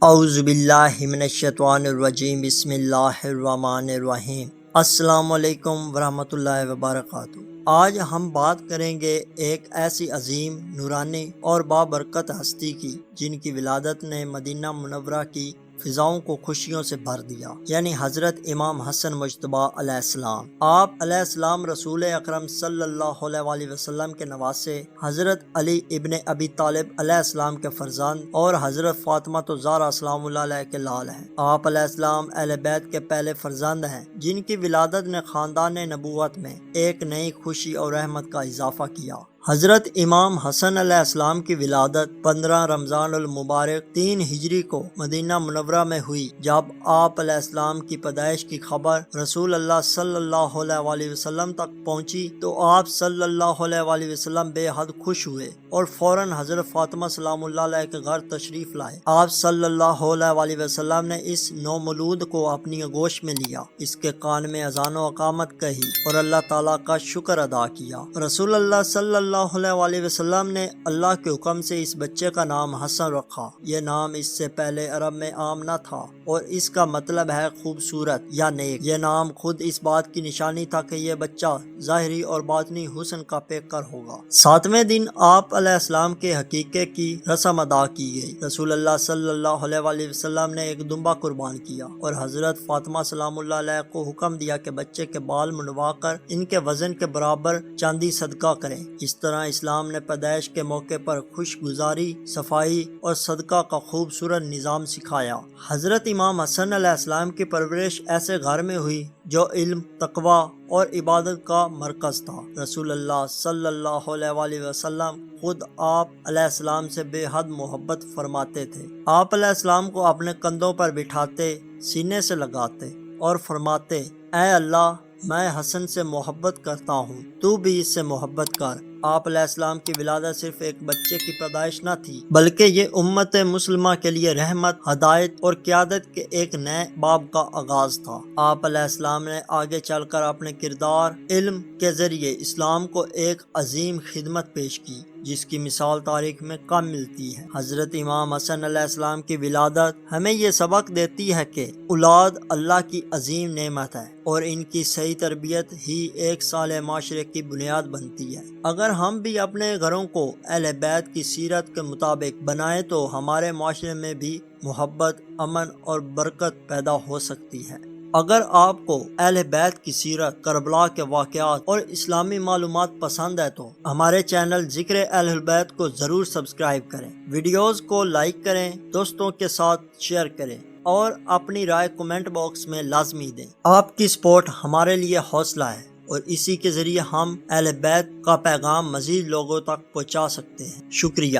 اعوذ باللہ من الشیطان الرجیم بسم اللہ الرحمن الرحیم۔ السلام علیکم ورحمۃ اللہ وبرکاتہ۔ آج ہم بات کریں گے ایک ایسی عظیم، نورانی اور بابرکت ہستی کی جن کی ولادت نے مدینہ منورہ کی فضاؤں کو خوشیوں سے بھر دیا، یعنی حضرت امام حسن مجتبیٰ علیہ السلام۔ آپ علیہ السلام رسول اکرم صلی اللہ علیہ وسلم کے نواسے، حضرت علی ابن ابی طالب علیہ السلام کے فرزند اور حضرت فاطمہ الزہرا سلام اللہ علیہ کے لال ہیں۔ آپ علیہ السلام اہل بیت کے پہلے فرزند ہیں جن کی ولادت نے خاندان نبوت میں ایک نئی خوشی اور رحمت کا اضافہ کیا۔ حضرت امام حسن علیہ السلام کی ولادت 15 رمضان المبارک 3 ہجری کو مدینہ منورہ میں ہوئی۔ جب آپ علیہ السلام کی پیدائش کی خبر رسول اللہ صلی اللہ علیہ وسلم تک پہنچی تو آپ صلی اللہ علیہ وسلم بے حد خوش ہوئے اور فوراً حضرت فاطمہ سلام اللہ علیہ کے گھر تشریف لائے۔ آپ صلی اللہ علیہ وسلم نے اس نومولود کو اپنی آغوش میں لیا، اس کے کان میں اذان و اقامت کہی اور اللہ تعالیٰ کا شکر ادا کیا۔ رسول اللہ صلی اللہ علیہ وسلم نے اللہ کے حکم سے اس بچے کا نام حسن رکھا۔ یہ نام اس سے پہلے عرب میں عام نہ تھا اور اس کا مطلب ہے خوبصورت یا نیک۔ یہ نام خود اس بات کی نشانی تھا کہ یہ بچہ ظاہری اور باطنی حسن کا پیکر ہوگا۔ 7ویں دن آپ علیہ السلام کے عقیقے کی رسم ادا کی گئی۔ رسول اللہ صلی اللہ علیہ وسلم نے ایک دمبا قربان کیا اور حضرت فاطمہ سلام اللہ علیہ کو حکم دیا کہ بچے کے بال منڈوا کر ان کے وزن کے برابر چاندی صدقہ کریں۔ اس طرح اسلام نے پیدائش کے موقع پر خوشگزاری، صفائی اور صدقہ کا خوبصورت نظام سکھایا۔ حضرت امام حسن علیہ السلام کی پرورش ایسے گھر میں ہوئی جو علم، تقوی اور عبادت کا مرکز تھا۔ رسول اللہ صلی اللہ علیہ وسلم خود آپ علیہ السلام سے بے حد محبت فرماتے تھے۔ آپ علیہ السلام کو اپنے کندھوں پر بٹھاتے، سینے سے لگاتے اور فرماتے، اے اللہ، میں حسن سے محبت کرتا ہوں، تو بھی اس سے محبت کر۔ آپ علیہ السلام کی ولادت صرف ایک بچے کی پیدائش نہ تھی، بلکہ یہ امت مسلمہ کے لیے رحمت، ہدایت اور قیادت کے ایک نئے باب کا آغاز تھا۔ آپ علیہ السلام نے آگے چل کر اپنے کردار، علم کے ذریعے اسلام کو ایک عظیم خدمت پیش کی جس کی مثال تاریخ میں کم ملتی ہے۔ حضرت امام حسن علیہ السلام کی ولادت ہمیں یہ سبق دیتی ہے کہ اولاد اللہ کی عظیم نعمت ہے اور ان کی صحیح تربیت ہی ایک صالح معاشرے کی بنیاد بنتی ہے۔ اگر ہم بھی اپنے گھروں کو اہل بیت کی سیرت کے مطابق بنائیں تو ہمارے معاشرے میں بھی محبت، امن اور برکت پیدا ہو سکتی ہے۔ اگر آپ کو اہل بیت کی سیرت، کربلا کے واقعات اور اسلامی معلومات پسند ہے تو ہمارے چینل ذکر اہل بیت کو ضرور سبسکرائب کریں، ویڈیوز کو لائک کریں، دوستوں کے ساتھ شیئر کریں اور اپنی رائے کمنٹ باکس میں لازمی دیں۔ آپ کی سپورٹ ہمارے لیے حوصلہ ہے اور اسی کے ذریعے ہم اہل بیت کا پیغام مزید لوگوں تک پہنچا سکتے ہیں۔ شکریہ۔